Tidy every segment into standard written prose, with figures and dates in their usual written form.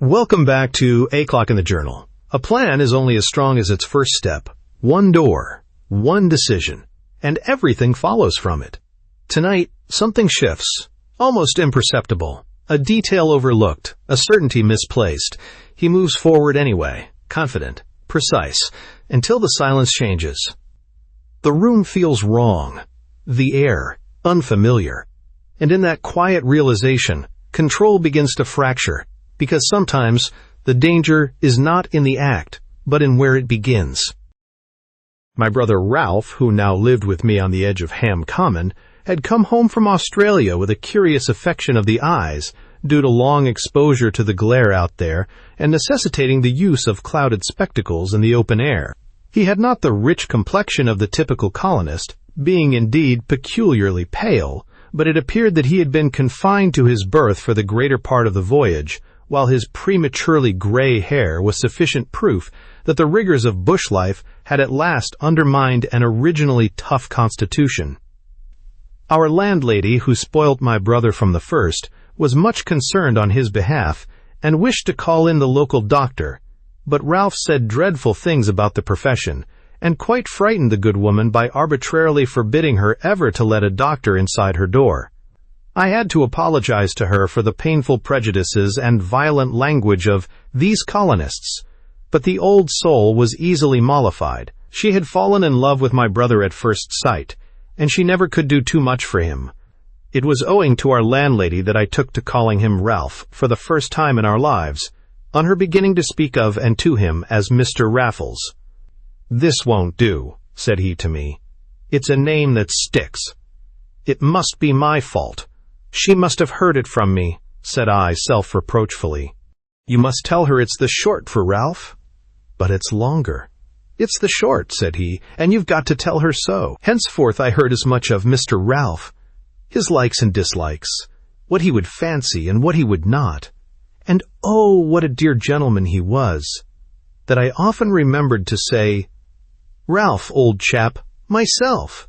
Welcome back to A Clock in the Journal. A plan is only as strong as its first step. One door, one decision, and everything follows from it. Tonight, something shifts, almost imperceptible. A detail overlooked, a certainty misplaced. He moves forward anyway, confident, precise, until the silence changes. The room feels wrong, the air unfamiliar, and in that quiet realization, control begins to fracture, because sometimes the danger is not in the act, but in where it begins. My brother Ralph, who now lived with me on the edge of Ham Common, had come home from Australia with a curious affection of the eyes, due to long exposure to the glare out there and necessitating the use of clouded spectacles in the open air. He had not the rich complexion of the typical colonist, being indeed peculiarly pale, but it appeared that he had been confined to his berth for the greater part of the voyage, while his prematurely gray hair was sufficient proof that the rigors of bush life had at last undermined an originally tough constitution. Our landlady, who spoilt my brother from the first, was much concerned on his behalf and wished to call in the local doctor, but Ralph said dreadful things about the profession and quite frightened the good woman by arbitrarily forbidding her ever to let a doctor inside her door. I had to apologize to her for the painful prejudices and violent language of these colonists, but the old soul was easily mollified. She had fallen in love with my brother at first sight, and she never could do too much for him. It was owing to our landlady that I took to calling him Ralph for the first time in our lives, on her beginning to speak of and to him as Mr. Raffles. "This won't do," said he to me. "It's a name that sticks. It must be my fault. She must have heard it from me," said I self-reproachfully. "You must tell her it's the short for Ralph." "But it's longer." "It's the short," said he, "and you've got to tell her so." Henceforth I heard as much of Mr. Ralph, his likes and dislikes, what he would fancy and what he would not, and oh, what a dear gentleman he was, that I often remembered to say, "Ralph, old chap, myself."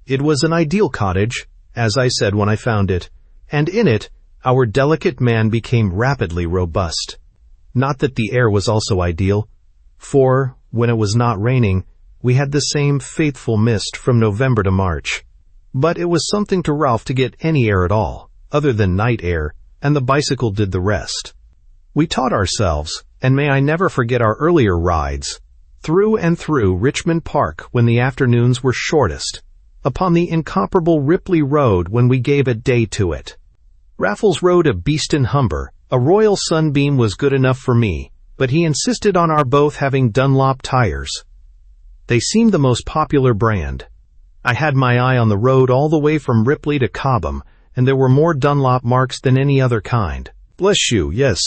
It was an ideal cottage, as I said when I found it, and in it our delicate man became rapidly robust. Not that the air was also ideal, for, when it was not raining, we had the same faithful mist from November to March. But it was something to Ralph to get any air at all, other than night air, and the bicycle did the rest. We taught ourselves, and may I never forget our earlier rides, through and through Richmond Park when the afternoons were shortest, upon the incomparable Ripley Road when we gave a day to it. Raffles rode a Beeston Humber. A Royal Sunbeam was good enough for me, but he insisted on our both having Dunlop tires. They seemed the most popular brand. I had my eye on the road all the way from Ripley to Cobham, and there were more Dunlop marks than any other kind. Bless you, yes,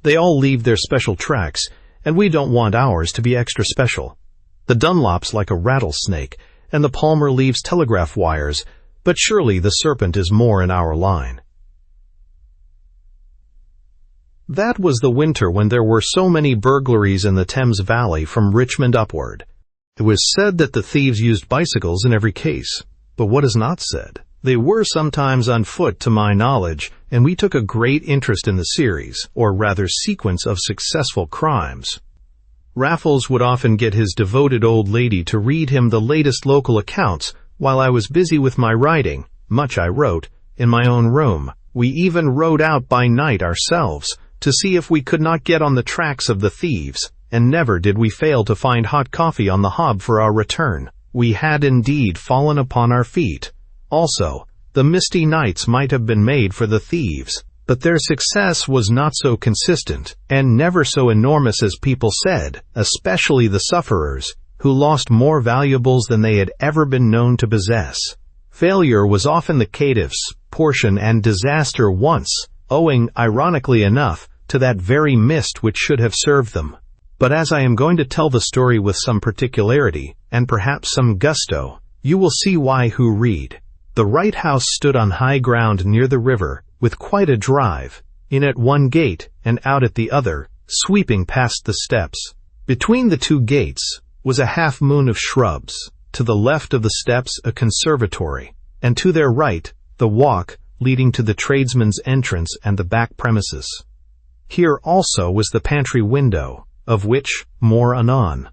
they all leave their special tracks, and we don't want ours to be extra special. The Dunlop's like a rattlesnake, and the Palmer leaves telegraph wires, but surely the serpent is more in our line. That was the winter when there were so many burglaries in the Thames Valley from Richmond upward. It was said that the thieves used bicycles in every case, but what is not said? They were sometimes on foot to my knowledge, and we took a great interest in the series, or rather sequence of successful crimes. Raffles would often get his devoted old lady to read him the latest local accounts while I was busy with my writing, much I wrote, in my own room. We even rode out by night ourselves, to see if we could not get on the tracks of the thieves, and never did we fail to find hot coffee on the hob for our return. We had indeed fallen upon our feet. Also, the misty nights might have been made for the thieves, but their success was not so consistent, and never so enormous as people said, especially the sufferers, who lost more valuables than they had ever been known to possess. Failure was often the caitiff's portion and disaster once, owing, ironically enough, to that very mist which should have served them. But as I am going to tell the story with some particularity, and perhaps some gusto, you will see why who read. The Wright house stood on high ground near the river, with quite a drive, in at one gate and out at the other, sweeping past the steps. Between the two gates was a half-moon of shrubs, to the left of the steps a conservatory, and to their right the walk leading to the tradesman's entrance and the back premises. Here also was the pantry window, of which more anon.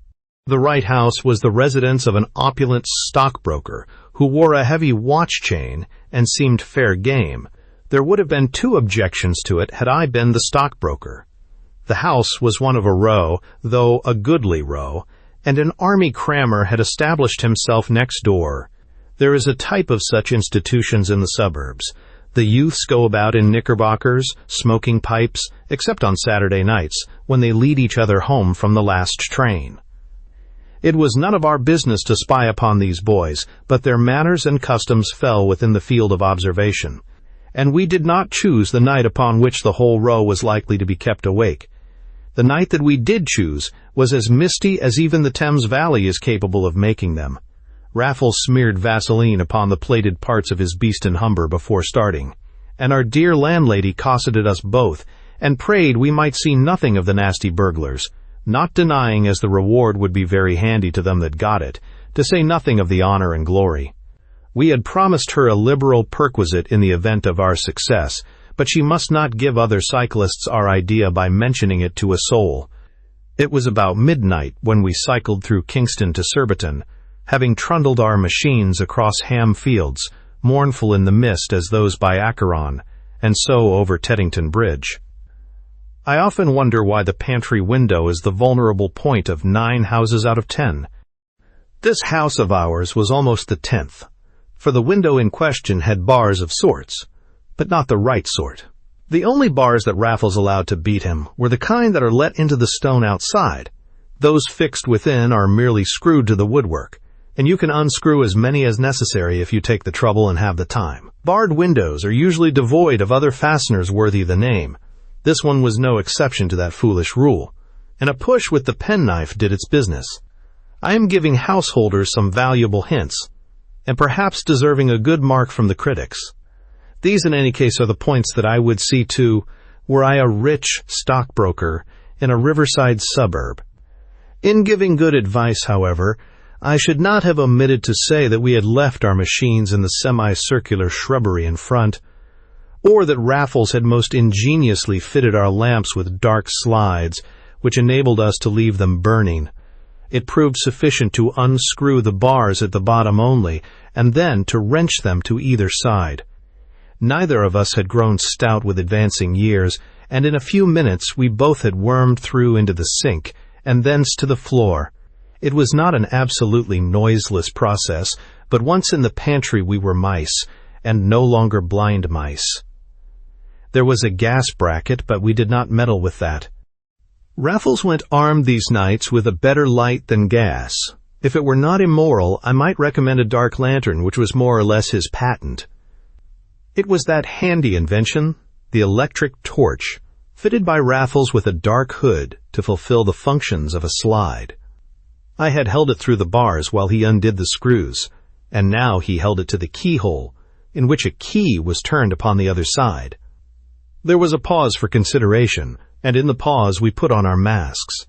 The right house was the residence of an opulent stockbroker who wore a heavy watch chain and seemed fair game. There would have been 2 objections to it had I been the stockbroker. The house was one of a row, though a goodly row, and an army crammer had established himself next door. There is a type of such institutions in the suburbs. The youths go about in knickerbockers, smoking pipes, except on Saturday nights, when they lead each other home from the last train. It was none of our business to spy upon these boys, but their manners and customs fell within the field of observation, and we did not choose the night upon which the whole row was likely to be kept awake. The night that we did choose was as misty as even the Thames Valley is capable of making them. Raffles smeared Vaseline upon the plated parts of his Beeston Humber before starting, and our dear landlady cosseted us both, and prayed we might see nothing of the nasty burglars, not denying as the reward would be very handy to them that got it, to say nothing of the honor and glory. We had promised her a liberal perquisite in the event of our success, but she must not give other cyclists our idea by mentioning it to a soul. It was about midnight when we cycled through Kingston to Surbiton, having trundled our machines across Ham Fields, mournful in the mist as those by Acheron, and so over Teddington Bridge. I often wonder why the pantry window is the vulnerable point of 9 houses out of 10. This house of ours was almost the 10th, for the window in question had bars of sorts, but not the right sort. The only bars that Raffles allowed to beat him were the kind that are let into the stone outside. Those fixed within are merely screwed to the woodwork, and you can unscrew as many as necessary if you take the trouble and have the time. Barred windows are usually devoid of other fasteners worthy the name. This one was no exception to that foolish rule, and a push with the penknife did its business. I am giving householders some valuable hints, and perhaps deserving a good mark from the critics. These in any case are the points that I would see to were I a rich stockbroker in a riverside suburb. In giving good advice, however, I should not have omitted to say that we had left our machines in the semicircular shrubbery in front, or that Raffles had most ingeniously fitted our lamps with dark slides, which enabled us to leave them burning. It proved sufficient to unscrew the bars at the bottom only, and then to wrench them to either side. Neither of us had grown stout with advancing years, and in a few minutes we both had wormed through into the sink, and thence to the floor. It was not an absolutely noiseless process, but once in the pantry we were mice, and no longer blind mice. There was a gas bracket, but we did not meddle with that. Raffles went armed these nights with a better light than gas. If it were not immoral, I might recommend a dark lantern, which was more or less his patent. It was that handy invention, the electric torch, fitted by Raffles with a dark hood to fulfill the functions of a slide. I had held it through the bars while he undid the screws, and now he held it to the keyhole, in which a key was turned upon the other side. There was a pause for consideration, and in the pause we put on our masks.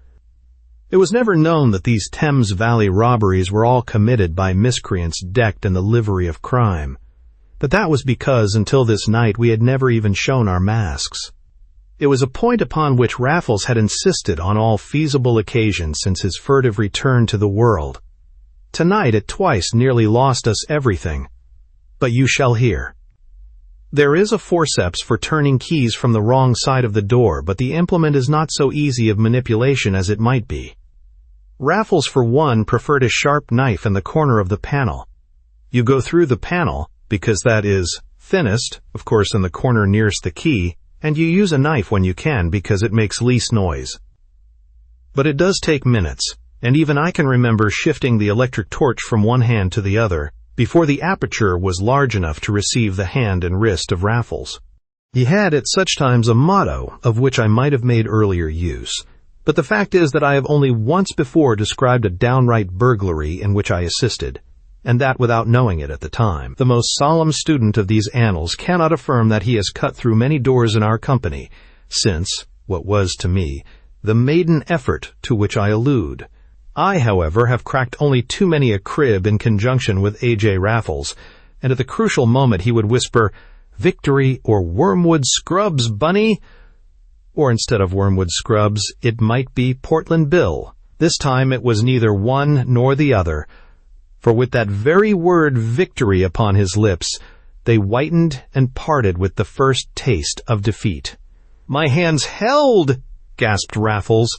It was never known that these Thames Valley robberies were all committed by miscreants decked in the livery of crime, but that was because until this night we had never even shown our masks. It was a point upon which Raffles had insisted on all feasible occasions since his furtive return to the world. Tonight it twice nearly lost us everything, but you shall hear. There is a forceps for turning keys from the wrong side of the door, but the implement is not so easy of manipulation as it might be. Raffles, for one, preferred a sharp knife in the corner of the panel. You go through the panel, because that is thinnest, of course in the corner nearest the key, and you use a knife when you can because it makes least noise. But it does take minutes, and even I can remember shifting the electric torch from one hand to the other before the aperture was large enough to receive the hand and wrist of Raffles. He had at such times a motto of which I might have made earlier use, but the fact is that I have only once before described a downright burglary in which I assisted, and that without knowing it at the time. The most solemn student of these annals cannot affirm that he has cut through many doors in our company, since, what was to me, the maiden effort to which I allude. I, however, have cracked only too many a crib in conjunction with A.J. Raffles, and at the crucial moment he would whisper, "Victory or Wormwood Scrubs, Bunny!" Or instead of Wormwood Scrubs, it might be Portland Bill. This time it was neither one nor the other, for with that very word victory upon his lips, they whitened and parted with the first taste of defeat. "My hand's held!" gasped Raffles,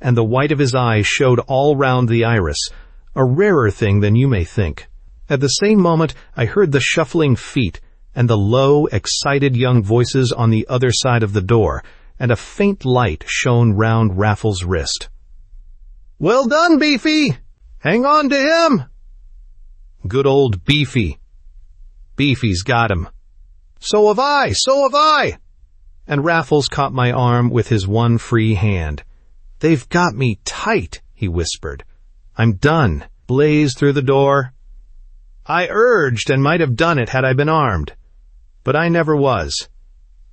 and the white of his eye showed all round the iris, a rarer thing than you may think. At the same moment I heard the shuffling feet and the low, excited young voices on the other side of the door, and a faint light shone round Raffles' wrist. "Well done, Beefy! Hang on to him!" "Good old Beefy. Beefy's got him." "So have I! So have I!" And Raffles caught my arm with his one free hand. "They've got me tight," he whispered. "I'm done." Blazed through the door. I urged and might have done it had I been armed. But I never was.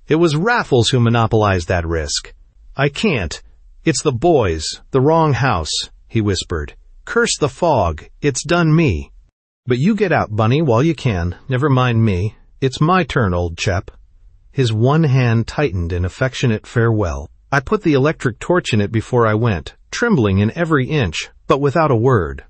It was Raffles who monopolized that risk. "I can't. It's the boys, the wrong house," he whispered. "Curse the fog. It's done me. But you get out, Bunny, while you can. Never mind me. It's my turn, old chap." His one hand tightened in affectionate farewell. I put the electric torch in it before I went, trembling in every inch, but without a word.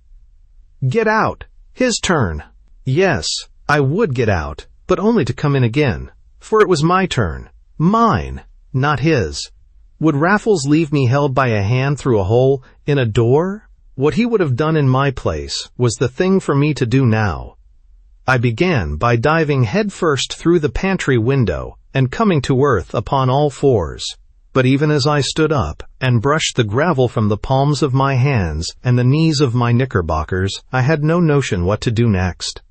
Get out. His turn. Yes, I would get out, but only to come in again, for it was my turn. Mine, not his. Would Raffles leave me held by a hand through a hole in a door? What he would have done in my place was the thing for me to do now. I began by diving headfirst through the pantry window and coming to earth upon all fours. But even as I stood up and brushed the gravel from the palms of my hands and the knees of my knickerbockers, I had no notion what to do next.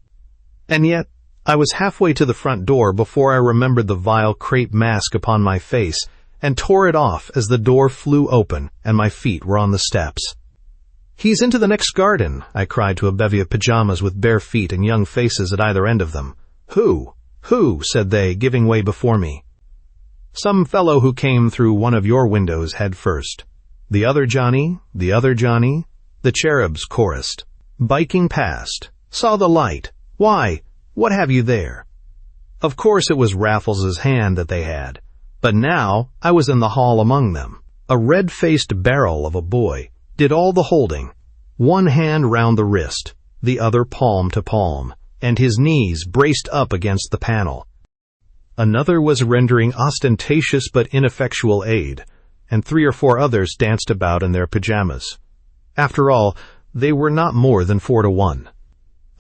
And yet, I was halfway to the front door before I remembered the vile crepe mask upon my face and tore it off as the door flew open and my feet were on the steps. "He's into the next garden," I cried to a bevy of pajamas with bare feet and young faces at either end of them. "Who? Who?" said they, giving way before me. "Some fellow who came through one of your windows head first." "The other Johnny, the other Johnny," the cherubs chorused. "Biking past. Saw the light. Why, what have you there?" Of course it was Raffles's hand that they had, but now I was in the hall among them. A red-faced barrel of a boy did all the holding, one hand round the wrist, the other palm to palm, and his knees braced up against the panel. Another was rendering ostentatious but ineffectual aid, and 3 or 4 others danced about in their pajamas. After all, they were not more than 4 to 1.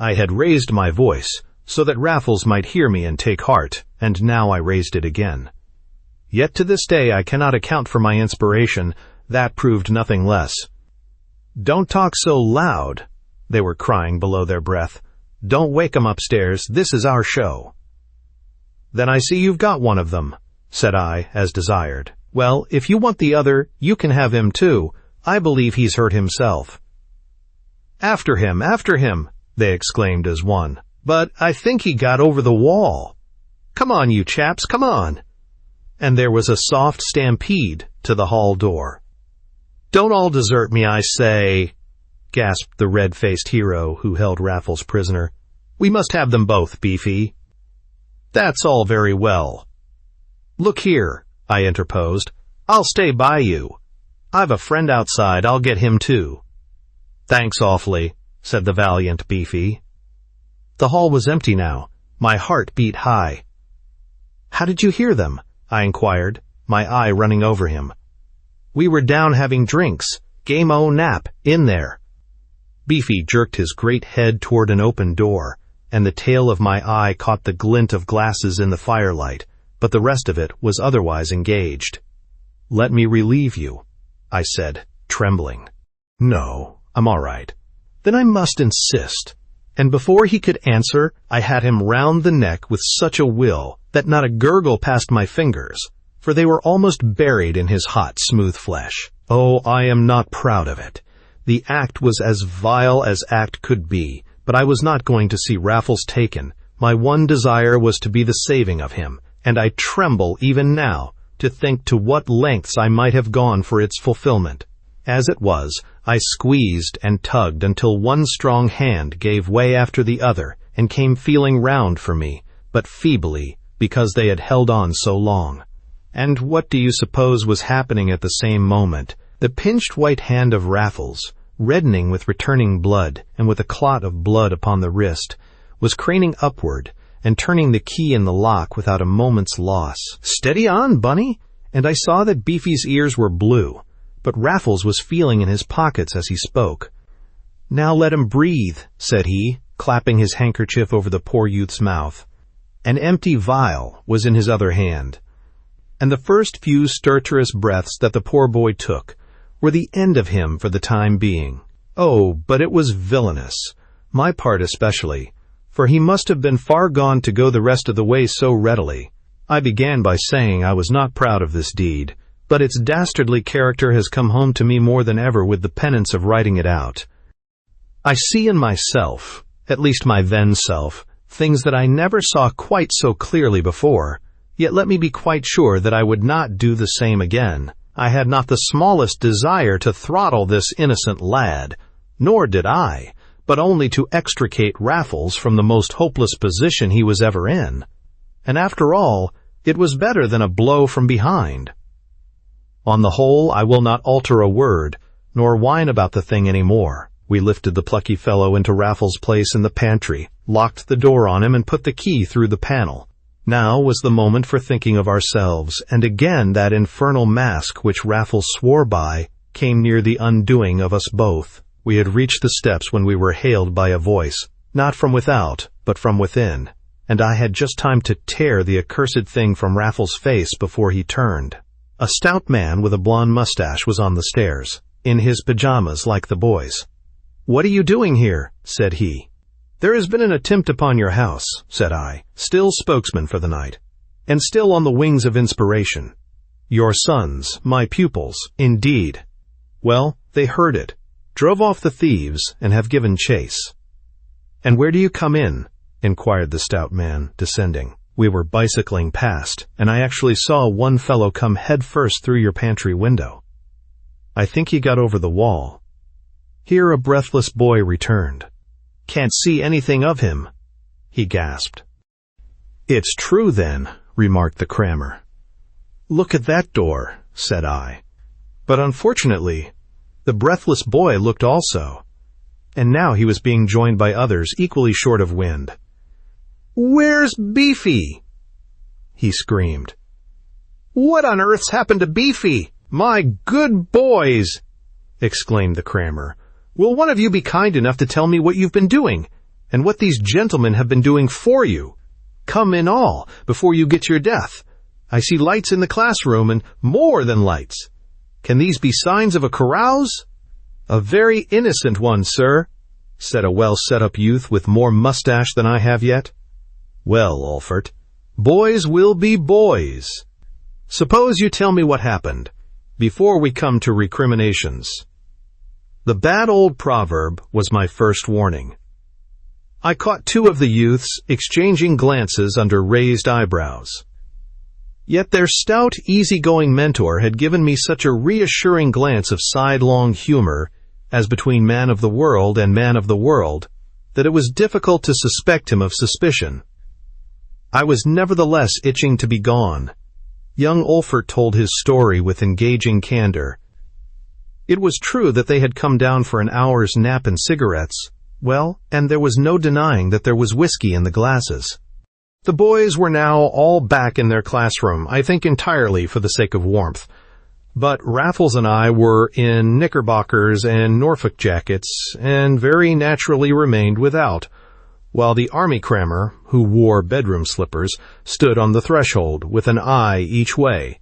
I had raised my voice so that Raffles might hear me and take heart, and now I raised it again. Yet to this day I cannot account for my inspiration. That proved nothing less. "Don't talk so loud," they were crying below their breath. "Don't wake 'em upstairs. This is our show." "Then I see you've got one of them," said I, as desired. "Well, if you want the other, you can have him too. I believe he's hurt himself." After him, they exclaimed as one. "But I think he got over the wall. Come on, you chaps, come on." And there was a soft stampede to the hall door. "Don't all desert me, I say," gasped the red-faced hero who held Raffles prisoner. "We must have them both, Beefy." "That's all very well." "Look here," I interposed. "I'll stay by you. I've a friend outside. I'll get him too." "Thanks awfully," said the valiant Beefy. The hall was empty now. My heart beat high. "How did you hear them?" I inquired, my eye running over him. "We were down having drinks. Game-o nap, in there." Beefy jerked his great head toward an open door, and the tail of my eye caught the glint of glasses in the firelight, but the rest of it was otherwise engaged. "Let me relieve you," I said, trembling. "No, I'm all right." "Then I must insist." And before he could answer, I had him round the neck with such a will that not a gurgle passed my fingers, for they were almost buried in his hot, smooth flesh. Oh, I am not proud of it. The act was as vile as act could be, but I was not going to see Raffles taken. My one desire was to be the saving of him, and I tremble even now to think to what lengths I might have gone for its fulfillment. As it was, I squeezed and tugged until one strong hand gave way after the other and came feeling round for me, but feebly, because they had held on so long. And what do you suppose was happening at the same moment? The pinched white hand of Raffles, reddening with returning blood and with a clot of blood upon the wrist, was craning upward and turning the key in the lock without a moment's loss. "Steady on, Bunny!" And I saw that Beefy's ears were blue, but Raffles was feeling in his pockets as he spoke. "Now let him breathe," said he, clapping his handkerchief over the poor youth's mouth. An empty vial was in his other hand, and the first few stertorous breaths that the poor boy took were the end of him for the time being. Oh, but it was villainous, my part especially, for he must have been far gone to go the rest of the way so readily. I began by saying I was not proud of this deed, but its dastardly character has come home to me more than ever with the penance of writing it out. I see in myself, at least my then self, things that I never saw quite so clearly before, yet let me be quite sure that I would not do the same again. I had not the smallest desire to throttle this innocent lad, nor did I, but only to extricate Raffles from the most hopeless position he was ever in. And after all, it was better than a blow from behind. On the whole, I will not alter a word, nor whine about the thing any more. We lifted the plucky fellow into Raffles' place in the pantry, locked the door on him, and put the key through the panel. Now was the moment for thinking of ourselves, and again that infernal mask which Raffles swore by came near the undoing of us both. We had reached the steps when we were hailed by a voice, not from without, but from within, and I had just time to tear the accursed thing from Raffles' face before he turned. A stout man with a blonde mustache was on the stairs, in his pajamas like the boys. "What are you doing here?" said he. "There has been an attempt upon your house," said I, still spokesman for the night, and still on the wings of inspiration. "Your sons, my pupils, indeed. Well, they heard it, drove off the thieves, and have given chase." "And where do you come in?" inquired the stout man, descending. "We were bicycling past, and I actually saw one fellow come head first through your pantry window. I think he got over the wall." Here a breathless boy returned. "Can't see anything of him," he gasped. "It's true, then," remarked the crammer. "Look at that door," said I. But unfortunately, the breathless boy looked also, and now he was being joined by others equally short of wind. "Where's Beefy?" he screamed. "What on earth's happened to Beefy? My good boys!" exclaimed the crammer. "Will one of you be kind enough to tell me what you've been doing, and what these gentlemen have been doing for you? Come in all, before you get your death. I see lights in the classroom, and more than lights. Can these be signs of a carouse?" "A very innocent one, sir," said a well-set-up youth with more mustache than I have yet. "Well, Ulfert, boys will be boys. Suppose you tell me what happened, before we come to recriminations." The bad old proverb was my first warning. I caught two of the youths exchanging glances under raised eyebrows. Yet their stout, easy-going mentor had given me such a reassuring glance of sidelong humor as between man of the world and man of the world that it was difficult to suspect him of suspicion. I was nevertheless itching to be gone. Young Ulfert told his story with engaging candor. It was true that they had come down for an hour's nap and cigarettes, well, and there was no denying that there was whiskey in the glasses. The boys were now all back in their classroom, I think entirely for the sake of warmth, but Raffles and I were in knickerbockers and Norfolk jackets, and very naturally remained without, while the army crammer, who wore bedroom slippers, stood on the threshold with an eye each way.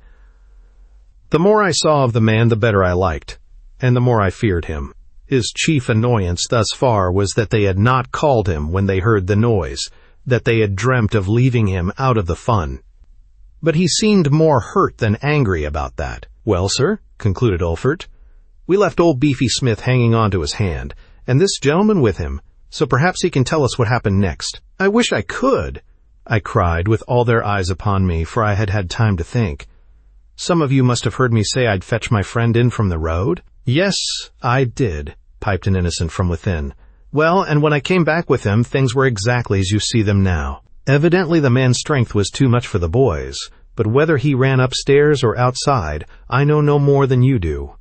The more I saw of the man, the better I liked, and the more I feared him. His chief annoyance thus far was that they had not called him when they heard the noise, that they had dreamt of leaving him out of the fun. But he seemed more hurt than angry about that. "Well, sir," concluded Ulfert, "we left old Beefy Smith hanging on to his hand, and this gentleman with him, so perhaps he can tell us what happened next." "I wish I could," I cried, with all their eyes upon me, for I had had time to think. "Some of you must have heard me say I'd fetch my friend in from the road?" "Yes, I did," piped an innocent from within. "Well, and when I came back with him, things were exactly as you see them now. Evidently the man's strength was too much for the boys, but whether he ran upstairs or outside, I know no more than you do."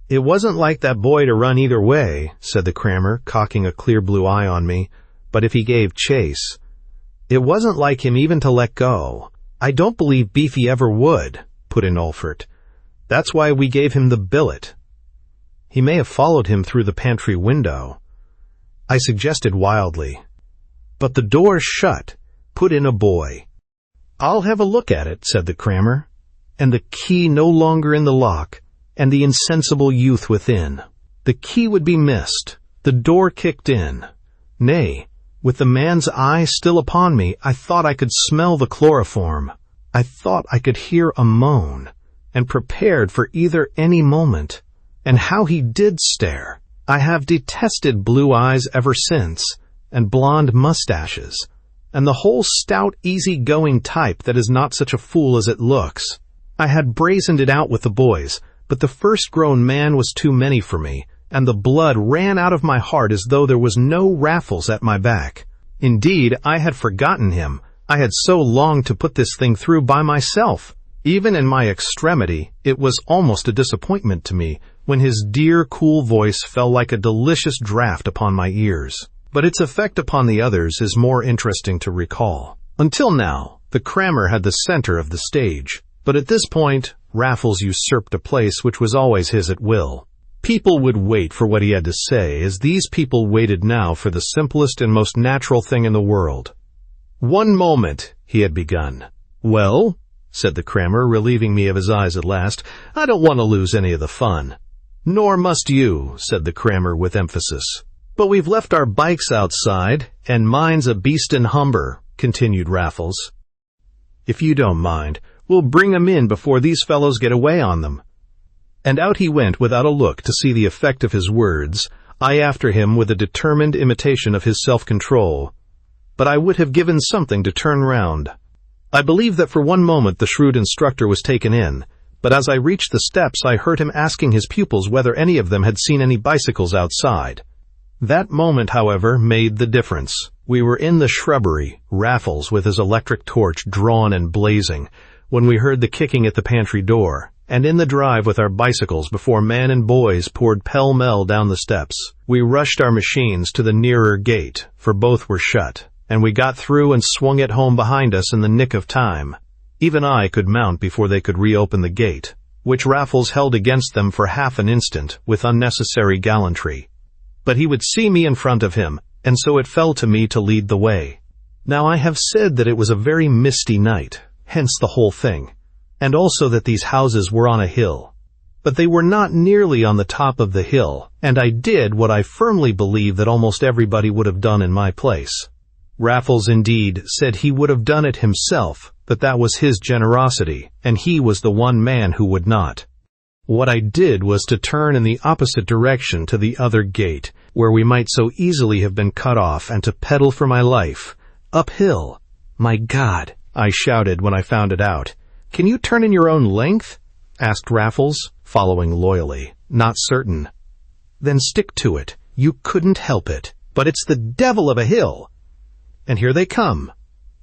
"It wasn't like that boy to run either way," said the crammer, cocking a clear blue eye on me, "but if he gave chase, it wasn't like him even to let go." "I don't believe Beefy ever would," put in Olfert. "That's why we gave him the billet." "He may have followed him through the pantry window," I suggested wildly. "But the door's shut," put in a boy. "I'll have a look at it," said the crammer. And the key no longer in the lock, and the insensible youth within. The key would be missed, the door kicked in. Nay, with the man's eye still upon me, I thought I could smell the chloroform. I thought I could hear a moan, and prepared for either any moment. And how he did stare! I have detested blue eyes ever since, and blonde mustaches, and the whole stout, easy-going type that is not such a fool as it looks. I had brazened it out with the boys, but the first grown man was too many for me, and the blood ran out of my heart as though there was no Raffles at my back. Indeed, I had forgotten him. I had so longed to put this thing through by myself. Even in my extremity, it was almost a disappointment to me when his dear, cool voice fell like a delicious draught upon my ears. But its effect upon the others is more interesting to recall. Until now, the crammer had the center of the stage, but at this point, Raffles usurped a place which was always his at will. People would wait for what he had to say, as these people waited now for the simplest and most natural thing in the world. "One moment," he had begun. "Well," said the crammer, relieving me of his eyes at last, "I don't want to lose any of the fun." "Nor must you," said the crammer with emphasis. "But we've left our bikes outside, and mine's a beastin' humber," continued Raffles. "If you don't mind, we'll bring 'em in before these fellows get away on them." And out he went without a look to see the effect of his words, I after him with a determined imitation of his self-control. But I would have given something to turn round. I believe that for one moment the shrewd instructor was taken in, but as I reached the steps I heard him asking his pupils whether any of them had seen any bicycles outside. That moment, however, made the difference. We were in the shrubbery, Raffles with his electric torch drawn and blazing, when we heard the kicking at the pantry door, and in the drive with our bicycles before man and boys poured pell-mell down the steps. We rushed our machines to the nearer gate, for both were shut, and we got through and swung it home behind us in the nick of time. Even I could mount before they could reopen the gate, which Raffles held against them for half an instant with unnecessary gallantry. But he would see me in front of him, and so it fell to me to lead the way. Now I have said that it was a very misty night, hence the whole thing, and also that these houses were on a hill. But they were not nearly on the top of the hill, and I did what I firmly believe that almost everybody would have done in my place. Raffles, indeed, said he would have done it himself, but that was his generosity, and he was the one man who would not. What I did was to turn in the opposite direction to the other gate, where we might so easily have been cut off, and to pedal for my life. Uphill. "My God," I shouted when I found it out. "Can you turn in your own length?" asked Raffles, following loyally, not certain. "Then stick to it. You couldn't help it. But it's the devil of a hill. And here they come."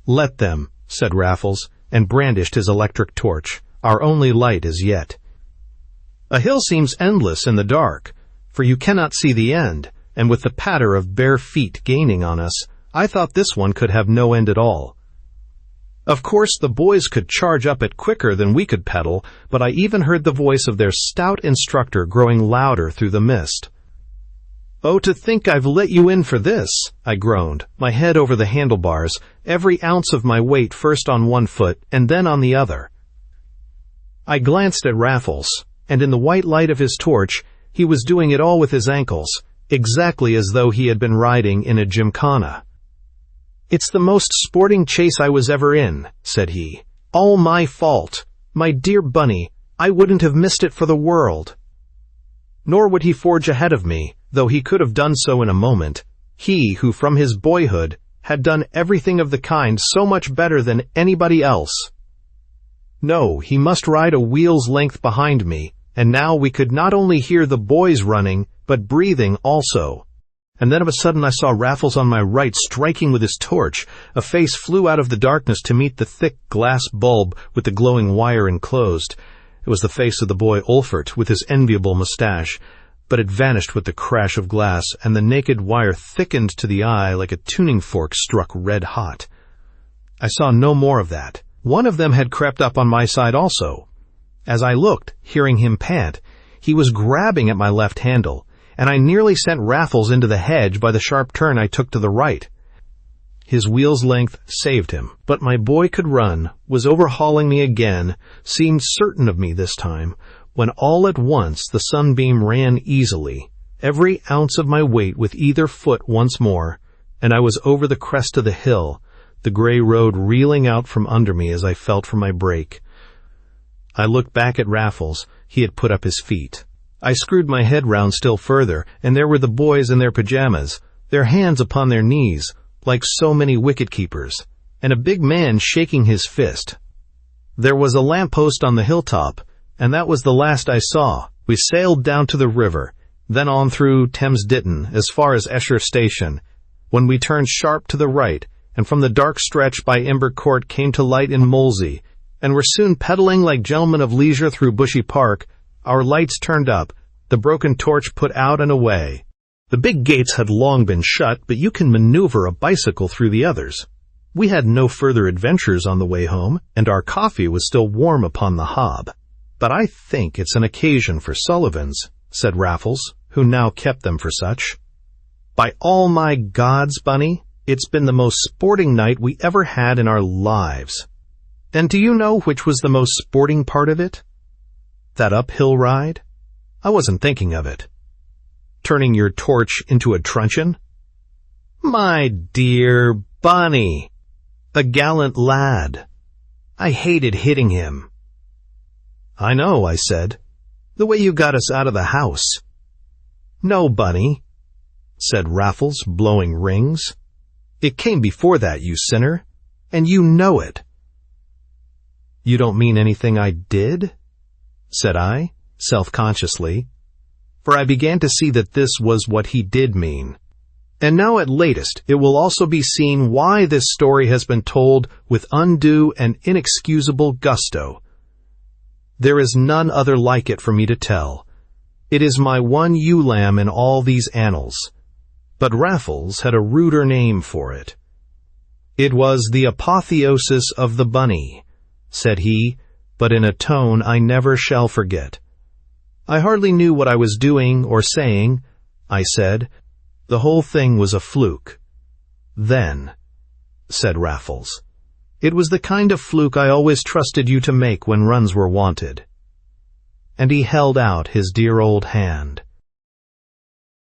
"Let them," said Raffles, and brandished his electric torch, our only light as yet. "A hill seems endless in the dark, for you cannot see the end, and with the patter of bare feet gaining on us, I thought this one could have no end at all. Of course, the boys could charge up it quicker than we could pedal, but I even heard the voice of their stout instructor growing louder through the mist. "Oh, to think I've let you in for this," I groaned, my head over the handlebars, every ounce of my weight first on one foot and then on the other. I glanced at Raffles, and in the white light of his torch, he was doing it all with his ankles, exactly as though he had been riding in a gymkhana. "It's the most sporting chase I was ever in," said he. "All my fault. My dear Bunny, I wouldn't have missed it for the world." Nor would he forge ahead of me, though he could have done so in a moment, he who from his boyhood had done everything of the kind so much better than anybody else. No, he must ride a wheel's length behind me, and now we could not only hear the boys running, but breathing also. And then of a sudden I saw Raffles on my right striking with his torch. A face flew out of the darkness to meet the thick glass bulb with the glowing wire enclosed. It was the face of the boy Ulfert with his enviable mustache, but it vanished with the crash of glass, and the naked wire thickened to the eye like a tuning fork struck red hot. I saw no more of that. One of them had crept up on my side also. As I looked, hearing him pant, he was grabbing at my left handle, and I nearly sent Raffles into the hedge by the sharp turn I took to the right. His wheel's length saved him, but my boy could run, was overhauling me again, seemed certain of me this time, when all at once the sunbeam ran easily, every ounce of my weight with either foot once more, and I was over the crest of the hill, the gray road reeling out from under me as I felt for my brake. I looked back at Raffles. He had put up his feet. I screwed my head round still further, and there were the boys in their pajamas, their hands upon their knees, like so many wicket-keepers, and a big man shaking his fist. There was a lamp-post on the hilltop, and that was the last I saw. We sailed down to the river, then on through Thames Ditton as far as Esher Station, when we turned sharp to the right, and from the dark stretch by Imber Court came to light in Molesey, and were soon pedalling like gentlemen of leisure through Bushy Park, our lights turned up, the broken torch put out and away. The big gates had long been shut, but you can maneuver a bicycle through the others. We had no further adventures on the way home, and our coffee was still warm upon the hob. "But I think it's an occasion for Sullivans," said Raffles, who now kept them for such. "By all my gods, Bunny, it's been the most sporting night we ever had in our lives. And do you know which was the most sporting part of it? That uphill ride? I wasn't thinking of it. Turning your torch into a truncheon? My dear Bunny, a gallant lad. I hated hitting him." "I know," I said. "The way you got us out of the house." "No, Bunny," said Raffles, blowing rings. "It came before that, you sinner, and you know it." "You don't mean anything I did?" said I, self-consciously, for I began to see that this was what he did mean. And now at latest it will also be seen why this story has been told with undue and inexcusable gusto. There is none other like it for me to tell. It is my one ewe-lamb in all these annals, but Raffles had a ruder name for it. "It was the apotheosis of the bunny," said he, but in a tone I never shall forget. I hardly knew what I was doing or saying. I said, "The whole thing was a fluke." "Then," said Raffles, "it was the kind of fluke I always trusted you to make when runs were wanted." And he held out his dear old hand.